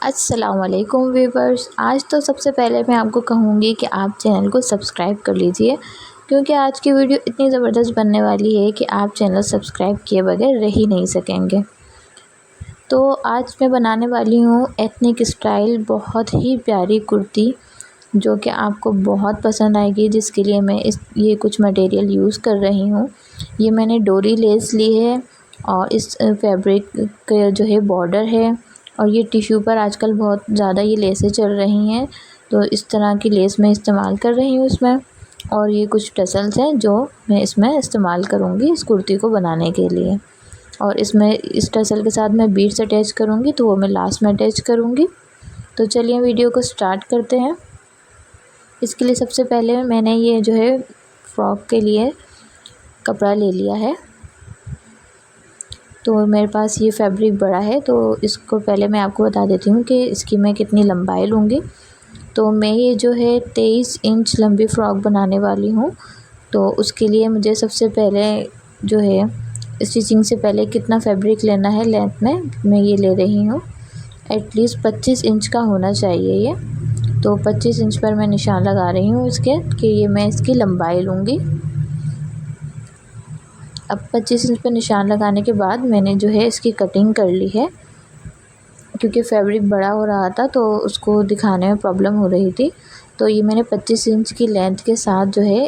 अस्सलामुअलैकुम व्यूवर्स। आज तो सबसे पहले मैं आपको कहूँगी कि आप चैनल को सब्सक्राइब कर लीजिए, क्योंकि आज की वीडियो इतनी ज़बरदस्त बनने वाली है कि आप चैनल सब्सक्राइब किए बगैर रह ही नहीं सकेंगे। तो आज मैं बनाने वाली हूँ एथनिक स्टाइल बहुत ही प्यारी कुर्ती, जो कि आपको बहुत पसंद आएगी, जिसके लिए मैं ये कुछ मटेरियल यूज़ कर रही हूँ। ये मैंने डोरी लेस ली है और इस फैब्रिक का जो है बॉर्डर है, और ये टिश्यू पर आजकल बहुत ज़्यादा ये लेसें चल रही हैं, तो इस तरह की लेस मैं इस्तेमाल कर रही हूँ इसमें। और ये कुछ टसल्स हैं जो मैं इसमें इस्तेमाल करूँगी इस कुर्ती को बनाने के लिए। और इसमें इस टसल के साथ मैं बीड्स अटैच करूँगी, तो वो मैं लास्ट में अटैच करूँगी। तो चलिए वीडियो को स्टार्ट करते हैं। इसके लिए सबसे पहले मैंने ये जो है फ्रॉक के लिए कपड़ा ले लिया है। तो मेरे पास ये फैब्रिक बड़ा है, तो इसको पहले मैं आपको बता देती हूँ कि इसकी मैं कितनी लंबाई लूँगी। तो मैं ये जो है 23 इंच लंबी फ़्रॉक बनाने वाली हूँ। तो उसके लिए मुझे सबसे पहले जो है स्टिचिंग से पहले कितना फैब्रिक लेना है लेंथ में, मैं ये ले रही हूँ एटलीस्ट 25 इंच का होना चाहिए ये। तो 25 इंच पर मैं निशान लगा रही हूँ इसके कि ये मैं इसकी लंबाई लूँगी। अब 25 इंच पर निशान लगाने के बाद मैंने जो है इसकी कटिंग कर ली है, क्योंकि फैब्रिक बड़ा हो रहा था तो उसको दिखाने में प्रॉब्लम हो रही थी। तो ये मैंने 25 इंच की लेंथ के साथ जो है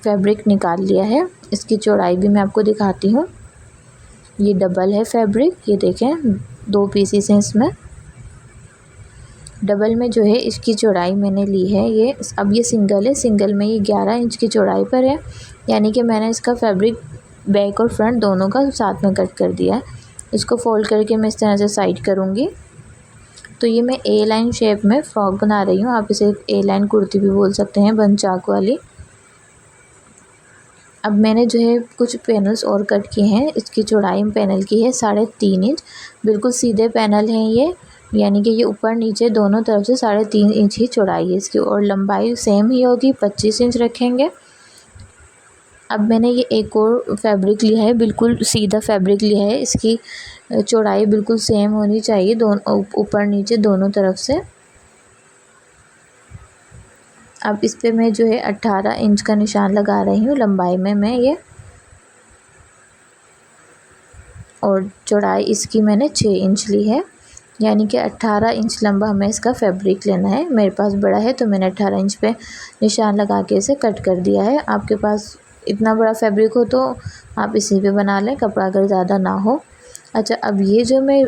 फैब्रिक निकाल लिया है। इसकी चौड़ाई भी मैं आपको दिखाती हूँ। ये डबल है फैब्रिक, ये देखें 2 पीसेस हैं इसमें। डबल में जो है इसकी चौड़ाई मैंने ली है ये। अब ये सिंगल है, सिंगल में ये 11 इंच की चौड़ाई पर है, यानी कि मैंने इसका फैब्रिक बैक और फ्रंट दोनों का साथ में कट कर दिया है। इसको फोल्ड करके मैं इस तरह से साइड करूँगी। तो ये मैं ए लाइन शेप में फ़्रॉक बना रही हूँ, आप इसे ए लाइन कुर्ती भी बोल सकते हैं, बन चाक वाली। अब मैंने जो है कुछ पैनल्स और कट किए हैं। इसकी चौड़ाई पैनल की है 3.5 इंच, बिल्कुल सीधे पैनल हैं ये, यानी कि ये ऊपर नीचे दोनों तरफ से 3.5 इंच ही चौड़ाई है इसकी, और लंबाई सेम ही होगी, 25 इंच रखेंगे। अब मैंने ये एक और फैब्रिक लिया है, बिल्कुल सीधा फैब्रिक लिया है। इसकी चौड़ाई बिल्कुल सेम होनी चाहिए दोनों, ऊपर नीचे दोनों तरफ से। अब इस पे मैं जो है 18 इंच का निशान लगा रही हूँ लंबाई में मैं ये, और चौड़ाई इसकी मैंने 6 इंच ली है, यानी कि 18 इंच लंबा हमें इसका फैब्रिक लेना है। मेरे पास बड़ा है तो मैंने 18 इंच पे निशान लगा के इसे कट कर दिया है। आपके पास इतना बड़ा फैब्रिक हो तो आप इसी पे बना लें, कपड़ा अगर ज़्यादा ना हो। अच्छा, अब ये जो मैं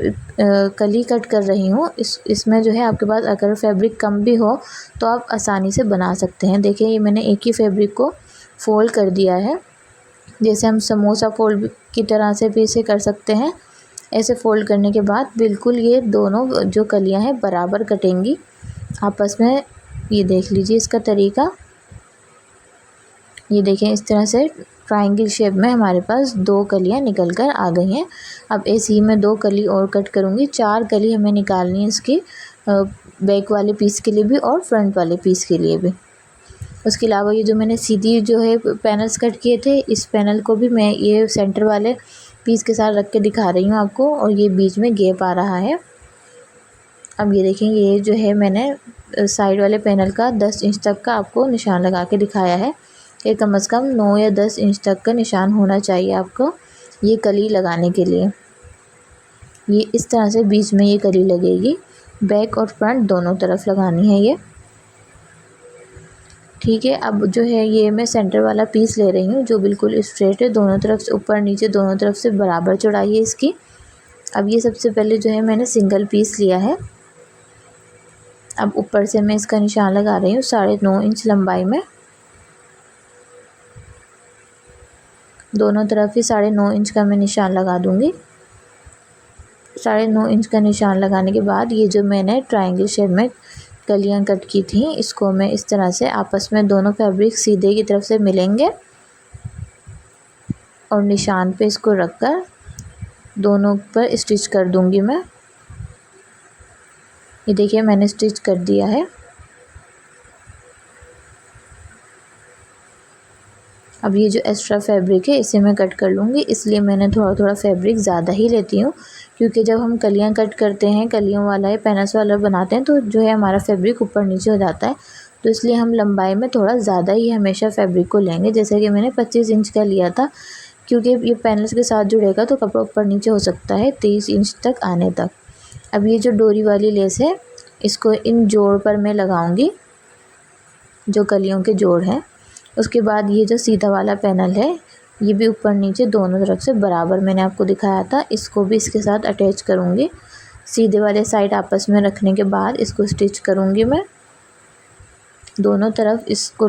कली कट कर रही हूँ, इसमें जो है आपके पास अगर फैब्रिक कम भी हो तो आप आसानी से बना सकते हैं। देखिए ये मैंने एक ही फैब्रिक को फ़ोल्ड कर दिया है, जैसे हम समोसा फोल्ड की तरह से भी इसे कर सकते हैं। ऐसे फ़ोल्ड करने के बाद बिल्कुल ये दोनों जो कलियां हैं बराबर कटेंगी आपस में। ये देख लीजिए इसका तरीका, ये देखें इस तरह से ट्रायंगल शेप में हमारे पास 2 कलियां निकल कर आ गई हैं। अब ऐसे ही मैं 2 कली और कट करूँगी। 4 कली हमें निकालनी है इसकी, बैक वाले पीस के लिए भी और फ्रंट वाले पीस के लिए भी। उसके अलावा ये जो मैंने सीधी जो है पैनल्स कट किए थे, इस पैनल को भी मैं ये सेंटर वाले पीस के साथ रख के दिखा रही हूँ आपको, और ये बीच में गैप आ रहा है। अब ये देखें ये जो है मैंने साइड वाले पैनल का 10 इंच तक का आपको निशान लगा के दिखाया है। ये कम से कम 9 या 10 इंच तक का निशान होना चाहिए आपको ये कली लगाने के लिए। ये इस तरह से बीच में ये कली लगेगी, बैक और फ्रंट दोनों तरफ लगानी है ये, ठीक है। अब जो है ये मैं सेंटर वाला पीस ले रही हूँ जो बिल्कुल स्ट्रेट है, दोनों तरफ से ऊपर नीचे दोनों तरफ से बराबर चौड़ाई है इसकी। अब ये सबसे पहले जो है मैंने सिंगल पीस लिया है। अब ऊपर से मैं इसका निशान लगा रही हूँ 9.5 इंच लंबाई में, दोनों तरफ ही 9.5 इंच का मैं निशान लगा दूँगी। 9.5 इंच का निशान लगाने के बाद ये जो मैंने ट्रायंगल शेप में कलियां कट की थी, इसको मैं इस तरह से आपस में दोनों फैब्रिक सीधे की तरफ से मिलेंगे, और निशान पे इसको रखकर दोनों पर स्टिच कर दूंगी मैं। ये देखिए मैंने स्टिच कर दिया है। अब ये जो एक्स्ट्रा फैब्रिक है इसे मैं कट कर लूँगी, इसलिए मैंने थोड़ा थोड़ा फैब्रिक ज़्यादा ही लेती हूँ, क्योंकि जब हम कलियां कट करते हैं, कलियों वाला या पैनल्स वाला बनाते हैं, तो जो है हमारा फैब्रिक ऊपर नीचे हो जाता है। तो इसलिए हम लंबाई में थोड़ा ज़्यादा ही हमेशा फैब्रिक को लेंगे। जैसे कि मैंने 25 इंच का लिया था, क्योंकि ये पैनल्स के साथ जुड़ेगा तो कपड़ा ऊपर नीचे हो सकता है 23 इंच तक आने तक। अब ये जो डोरी वाली लेस है, इसको इन जोड़ पर मैं लगाऊंगी, जो कलियों के जोड़ हैं। उसके बाद ये जो सीधा वाला पैनल है, ये भी ऊपर नीचे दोनों तरफ से बराबर मैंने आपको दिखाया था, इसको भी इसके साथ अटैच करूँगी। सीधे वाले साइड आपस में रखने के बाद इसको स्टिच करूँगी मैं, दोनों तरफ इसको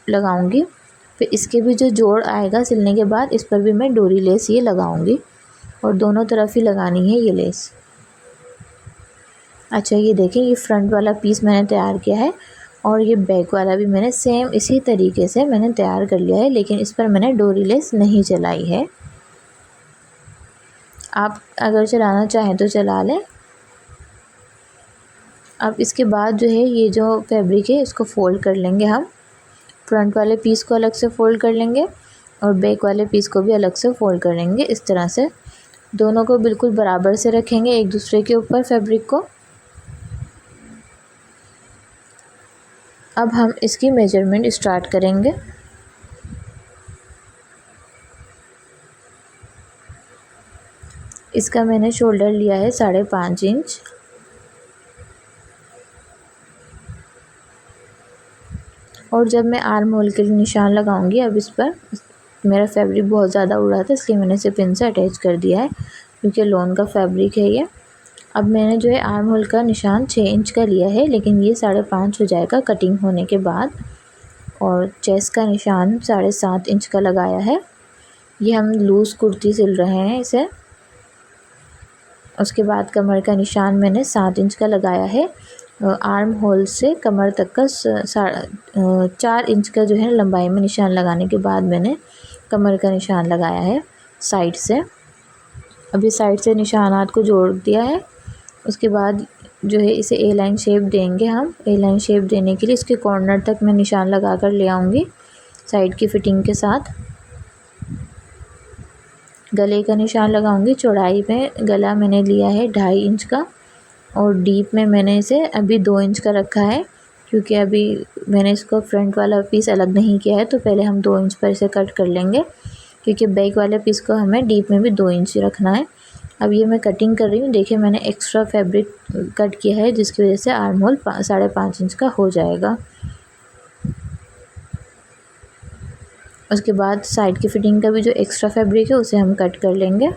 लगाऊंगी। फिर इसके भी जो जोड़ आएगा सिलने के बाद, इस पर भी मैं डोरी लेस ये लगाऊंगी और दोनों तरफ ही लगानी है ये लेस। अच्छा, ये देखें, ये फ्रंट वाला पीस मैंने तैयार किया है और ये बैक वाला भी मैंने सेम इसी तरीके से मैंने तैयार कर लिया है, लेकिन इस पर मैंने डोरी लेस नहीं चलाई है। आप अगर चलाना चाहें तो चला लें। अब इसके बाद जो है ये जो फैब्रिक है इसको फ़ोल्ड कर लेंगे हम। फ्रंट वाले पीस को अलग से फ़ोल्ड कर लेंगे और बैक वाले पीस को भी अलग से फ़ोल्ड कर लेंगे। इस तरह से दोनों को बिल्कुल बराबर से रखेंगे एक दूसरे के ऊपर फैब्रिक को। अब हम इसकी मेजरमेंट स्टार्ट करेंगे। इसका मैंने शोल्डर लिया है 5.5 इंच। और जब मैं आर्म होल के लिए निशान लगाऊंगी, अब इस पर मेरा फैब्रिक बहुत ज़्यादा उड़ा था, इसलिए मैंने इसे पिन से अटैच कर दिया है, क्योंकि लॉन का फैब्रिक है ये। अब मैंने जो है आर्म होल का निशान 6 इंच का लिया है, लेकिन ये 5.5 हो जाएगा कटिंग होने के बाद। और चेस्ट का निशान 7.5 इंच का लगाया है। ये हम लूज़ कुर्ती सिल रहे हैं इसे। उसके बाद कमर का निशान मैंने 7 इंच का लगाया है। आर्म होल से कमर तक का 4 इंच का जो है लंबाई में निशान लगाने के बाद मैंने कमर का निशान लगाया है साइड से। अभी साइड से निशानात को जोड़ दिया है। उसके बाद जो है इसे ए लाइन शेप देंगे हम। ए लाइन शेप देने के लिए इसके कॉर्नर तक मैं निशान लगा कर ले आऊँगी साइड की फिटिंग के साथ। गले का निशान लगाऊंगी। चौड़ाई में गला मैंने लिया है 2.5 इंच का और डीप में मैंने इसे अभी 2 इंच का रखा है, क्योंकि अभी मैंने इसको फ्रंट वाला पीस अलग नहीं किया है, तो पहले हम 2 इंच पर इसे कट कर लेंगे, क्योंकि बैक वाले पीस को हमें डीप में भी 2 इंच रखना है। अब ये मैं कटिंग कर रही हूँ। देखिए, मैंने एक्स्ट्रा फैब्रिक कट किया है, जिसकी वजह से आर्म होल 5.5 इंच का हो जाएगा। उसके बाद साइड की फिटिंग का भी जो एक्स्ट्रा फैब्रिक है उसे हम कट कर लेंगे।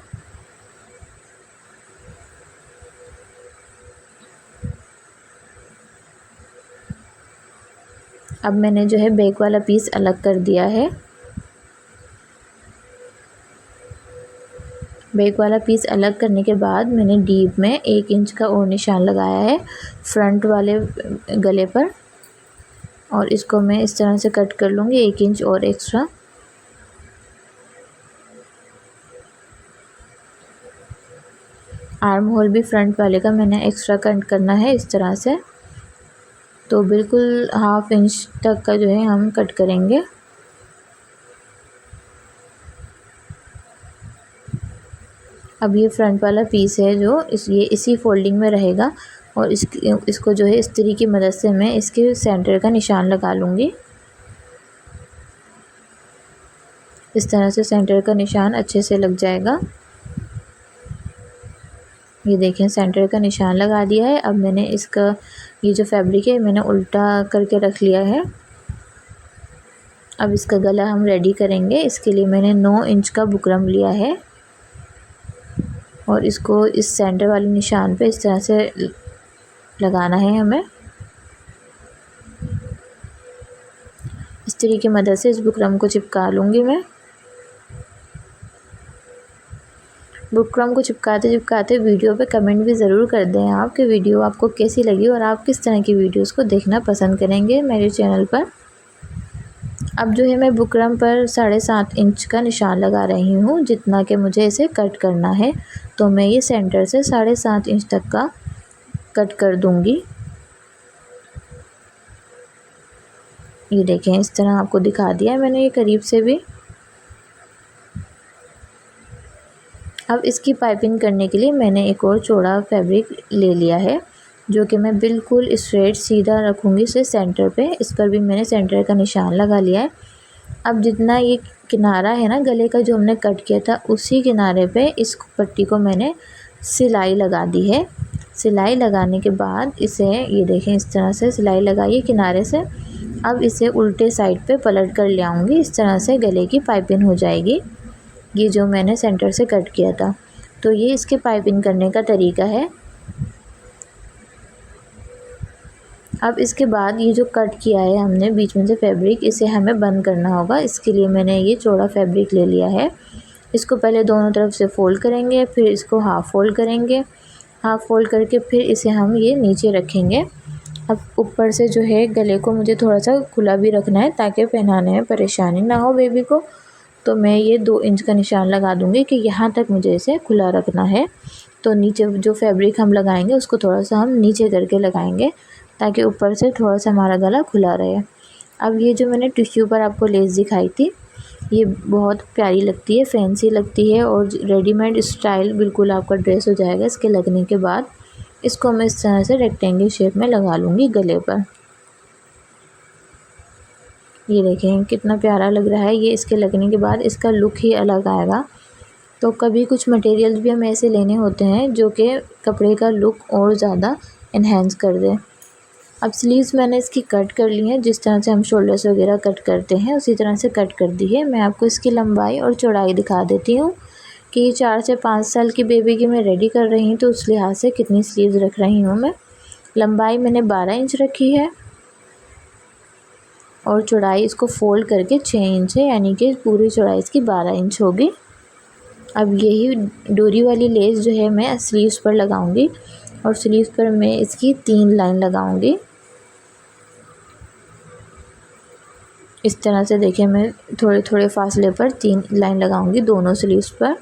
अब मैंने जो है बैक वाला पीस अलग कर दिया है। बैक वाला पीस अलग करने के बाद मैंने डीप में 1 इंच का और निशान लगाया है फ्रंट वाले गले पर, और इसको मैं इस तरह से कट कर लूँगी 1 इंच और एक्स्ट्रा। आर्म होल भी फ्रंट वाले का मैंने एक्स्ट्रा कट करना है इस तरह से, तो बिल्कुल 1/2 इंच तक का जो है हम कट करेंगे। अब ये फ्रंट वाला पीस है जो ये इसी फोल्डिंग में रहेगा, और इसको जो है इस्त्री की मदद से मैं इसके सेंटर का निशान लगा लूँगी। इस तरह से सेंटर का निशान अच्छे से लग जाएगा। ये देखें, सेंटर का निशान लगा दिया है। अब मैंने इसका ये जो फैब्रिक है मैंने उल्टा करके रख लिया है। अब इसका गला हम रेडी करेंगे। इसके लिए मैंने 9 इंच का बुकरम लिया है और इसको इस सेंटर वाले निशान पे इस तरह से लगाना है हमें। इस्त्री की मदद से इस बुकरम को चिपका लूँगी मैं। बुकरम को चिपकाते चिपकाते वीडियो पे कमेंट भी ज़रूर कर दें आप कि वीडियो आपको कैसी लगी और आप किस तरह की वीडियोस को देखना पसंद करेंगे मेरे चैनल पर। अब जो है मैं बुकरम पर 7.5 इंच का निशान लगा रही हूँ, जितना कि मुझे इसे कट करना है। तो मैं ये सेंटर से 7.5 इंच तक का कट कर दूँगी। ये देखें, इस तरह आपको दिखा दिया है मैंने ये करीब से भी। अब इसकी पाइपिंग करने के लिए मैंने एक और चौड़ा फैब्रिक ले लिया है, जो कि मैं बिल्कुल स्ट्रेट सीधा रखूँगी इसे सेंटर पे। इस पर भी मैंने सेंटर का निशान लगा लिया है। अब जितना ये किनारा है ना गले का जो हमने कट किया था, उसी किनारे पे इस पट्टी को मैंने सिलाई लगा दी है। सिलाई लगाने के बाद इसे ये देखें इस तरह से सिलाई लगाइए किनारे से। अब इसे उल्टे साइड पे पलट कर ले आऊँगी, इस तरह से गले की पाइपिंग हो जाएगी, ये जो मैंने सेंटर से कट किया था। तो ये इसके पाइपिंग करने का तरीका है। अब इसके बाद ये जो कट किया है हमने बीच में से फैब्रिक, इसे हमें बंद करना होगा। इसके लिए मैंने ये चौड़ा फैब्रिक ले लिया है। इसको पहले दोनों तरफ से फ़ोल्ड करेंगे, फिर इसको हाफ़ फ़ोल्ड करेंगे। हाफ़ फ़ोल्ड करके फिर इसे हम ये नीचे रखेंगे। अब ऊपर से जो है गले को मुझे थोड़ा सा खुला भी रखना है ताकि पहनाने में परेशानी ना हो बेबी को। तो मैं ये 2 इंच का निशान लगा दूँगी कि यहाँ तक मुझे इसे खुला रखना है। तो नीचे जो फैब्रिक हम लगाएंगे उसको थोड़ा सा हम नीचे करके लगाएंगे ताकि ऊपर से थोड़ा सा हमारा गला खुला रहे। अब ये जो मैंने टिश्यू पर आपको लेस दिखाई थी, ये बहुत प्यारी लगती है, फैंसी लगती है और रेडीमेड स्टाइल बिल्कुल आपका ड्रेस हो जाएगा इसके लगने के बाद। इसको मैं इस तरह से रेक्टेंगल शेप में लगा लूँगी गले पर। ये देखें कितना प्यारा लग रहा है। ये इसके लगने के बाद इसका लुक ही अलग आएगा। तो कभी कुछ मटेरियल्स भी हमें ऐसे लेने होते हैं जो कि कपड़े का लुक और ज़्यादा इन्हेंस कर दे। अब स्लीव्स मैंने इसकी कट कर ली है, जिस तरह से हम शोल्डर्स वगैरह कट करते हैं उसी तरह से कट कर दी है। मैं आपको इसकी लंबाई और चौड़ाई दिखा देती हूँ कि ये 4 से 5 साल की बेबी की मैं रेडी कर रही हूँ, तो उस लिहाज से कितनी स्लीव्स रख रही हूँ मैं। लंबाई मैंने 12 इंच रखी है और चौड़ाई इसको फ़ोल्ड करके 6 इंच है, यानी कि पूरी चौड़ाई इसकी 12 इंच होगी। अब यही डोरी वाली लेस जो है मैं स्लीव्स पर लगाऊंगी और स्लीव्स पर मैं इसकी 3 लाइन लगाऊंगी। इस तरह से देखिए मैं थोड़े थोड़े फासले पर 3 लाइन लगाऊंगी दोनों स्लीव्स पर।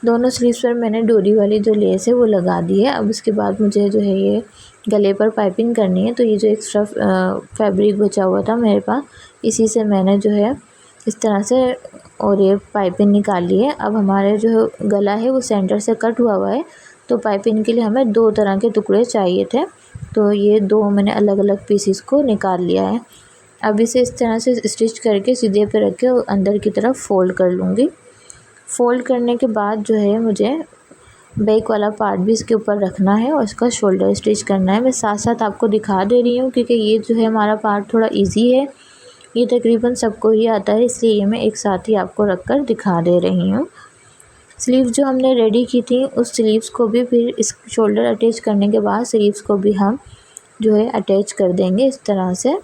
दोनों स्लीव्स पर मैंने डोरी वाली जो लेस है वो लगा दी है। अब उसके बाद मुझे जो है ये गले पर पाइपिंग करनी है। तो ये जो एक्स्ट्रा फैब्रिक बचा हुआ था मेरे पास, इसी से मैंने जो है इस तरह से और ये पाइपिंग निकाल ली है। अब हमारे जो गला है वो सेंटर से कट हुआ है, तो पाइपिंग के लिए हमें 2 तरह के टुकड़े चाहिए थे। तो ये 2 मैंने अलग अलग पीसीस को निकाल लिया है। अब इसे इस तरह से स्टिच करके सीधे पे रख के अंदर की तरफ फ़ोल्ड कर लूँगी। फ़ोल्ड करने के बाद जो है मुझे बैक वाला पार्ट भी इसके ऊपर रखना है और इसका शोल्डर स्टिच करना है। मैं साथ साथ आपको दिखा दे रही हूँ क्योंकि ये जो है हमारा पार्ट थोड़ा इजी है, ये तकरीबन सबको ही आता है, इसलिए ये मैं एक साथ ही आपको रख कर दिखा दे रही हूँ। स्लीव्स जो हमने रेडी की थी उस स्लीव्स को भी फिर इस शोल्डर अटैच करने के बाद स्लीव्स को भी हम जो है अटैच कर देंगे इस तरह से।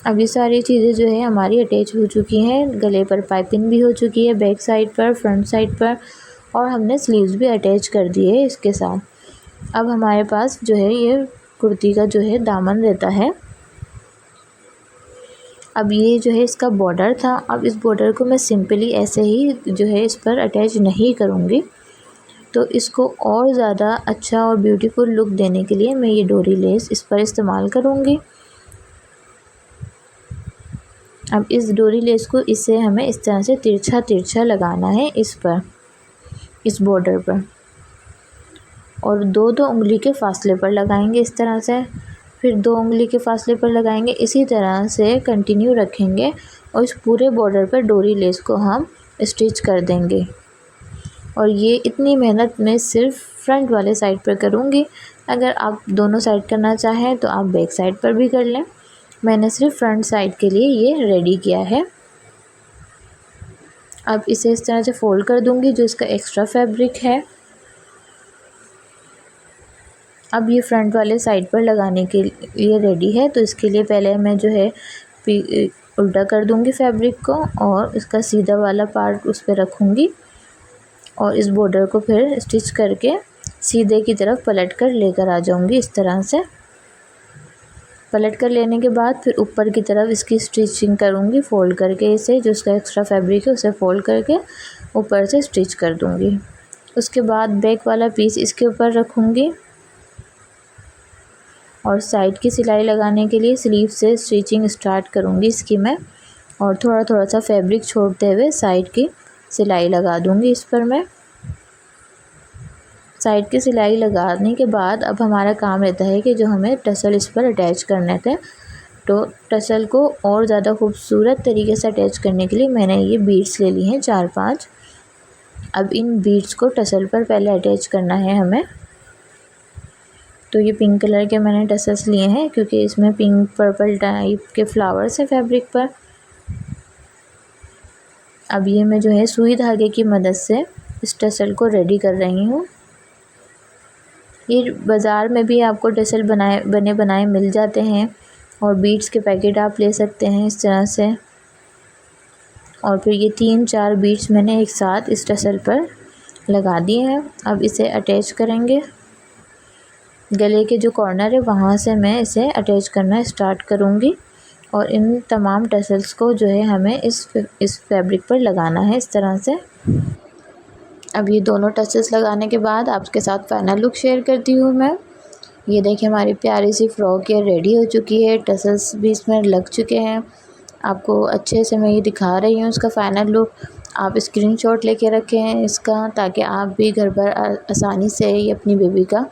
अब ये सारी चीज़ें जो है हमारी अटैच हो चुकी हैं, गले पर पाइपिंग भी हो चुकी है बैक साइड पर, फ्रंट साइड पर, और हमने स्लीव्स भी अटैच कर दिए है इसके साथ। अब हमारे पास जो है ये कुर्ती का जो है दामन रहता है। अब ये जो है इसका बॉर्डर था। अब इस बॉर्डर को मैं सिंपली ऐसे ही जो है इस पर अटैच नहीं करूँगी, तो इसको और ज़्यादा अच्छा और ब्यूटीफुल लुक देने के लिए मैं ये डोरी लेस इस पर इस्तेमाल करूँगी। अब इस डोरी लेस को इसे हमें इस तरह से तिरछा तिरछा लगाना है इस पर, इस बॉर्डर पर, और 2-2 उंगली के फासले पर लगाएंगे इस तरह से, फिर 2 उंगली के फासले पर लगाएंगे। इसी तरह से कंटिन्यू रखेंगे और इस पूरे बॉर्डर पर डोरी लेस को हम स्टिच कर देंगे। और ये इतनी मेहनत मैं सिर्फ फ्रंट वाले साइड पर करूँगी। अगर आप दोनों साइड करना चाहें तो आप बैक साइड पर भी कर लें। मैंने सिर्फ फ्रंट साइड के लिए ये रेडी किया है। अब इसे इस तरह से फ़ोल्ड कर दूंगी जो इसका एक्स्ट्रा फैब्रिक है। अब ये फ्रंट वाले साइड पर लगाने के लिए रेडी है, तो इसके लिए पहले मैं जो है उल्टा कर दूंगी फैब्रिक को और इसका सीधा वाला पार्ट उस पर रखूँगी और इस बॉर्डर को फिर स्टिच करके सीधे की तरफ पलट कर लेकर आ जाऊँगी। इस तरह से पलट कर लेने के बाद फिर ऊपर की तरफ इसकी स्टिचिंग करूँगी, फ़ोल्ड करके इसे जो इसका एक्स्ट्रा फैब्रिक है उसे फ़ोल्ड करके ऊपर से स्टिच कर दूँगी। उसके बाद बैक वाला पीस इसके ऊपर रखूँगी और साइड की सिलाई लगाने के लिए स्लीव से स्टिचिंग स्टार्ट करूँगी इसकी मैं, और थोड़ा थोड़ा सा फैब्रिक छोड़ते हुए साइड की सिलाई लगा दूँगी इस पर मैं। साइड की सिलाई लगाने के बाद अब हमारा काम रहता है कि जो हमें टसल इस पर अटैच करने थे, तो टसल को और ज़्यादा खूबसूरत तरीके से अटैच करने के लिए मैंने ये बीड्स ले ली हैं 4-5। अब इन बीड्स को टसल पर पहले अटैच करना है हमें। तो ये पिंक कलर के मैंने टसल्स लिए हैं क्योंकि इसमें पिंक पर्पल टाइप के फ्लावर्स हैं फैब्रिक पर। अब ये मैं जो है सुई धागे की मदद से इस टसल को रेडी कर रही हूँ। ये बाज़ार में भी आपको टसल बने बनाए मिल जाते हैं, और बीड्स के पैकेट आप ले सकते हैं इस तरह से। और फिर ये 3-4 बीड्स मैंने एक साथ इस टसल पर लगा दिए हैं। अब इसे अटैच करेंगे। गले के जो कॉर्नर है वहाँ से मैं इसे अटैच करना स्टार्ट करूँगी, और इन तमाम टसल्स को जो है हमें इस फैब्रिक पर लगाना है इस तरह से। अब ये दोनों टसल्स लगाने के बाद आपके साथ फाइनल लुक शेयर करती हूँ मैं। ये देखिए हमारी प्यारी सी फ्रॉक ये रेडी हो चुकी है, टसल्स भी इसमें लग चुके हैं। आपको अच्छे से मैं ये दिखा रही हूँ इसका फ़ाइनल लुक। आप स्क्रीनशॉट लेके रखें इसका, ताकि आप भी घर पर आसानी से ये अपनी बेबी का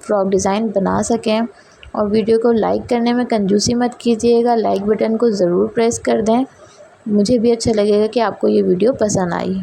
फ्रॉक डिज़ाइन बना सकें। और वीडियो को लाइक करने में कंजूसी मत कीजिएगा, लाइक बटन को ज़रूर प्रेस कर दें। मुझे भी अच्छा लगेगा कि आपको ये वीडियो पसंद आई।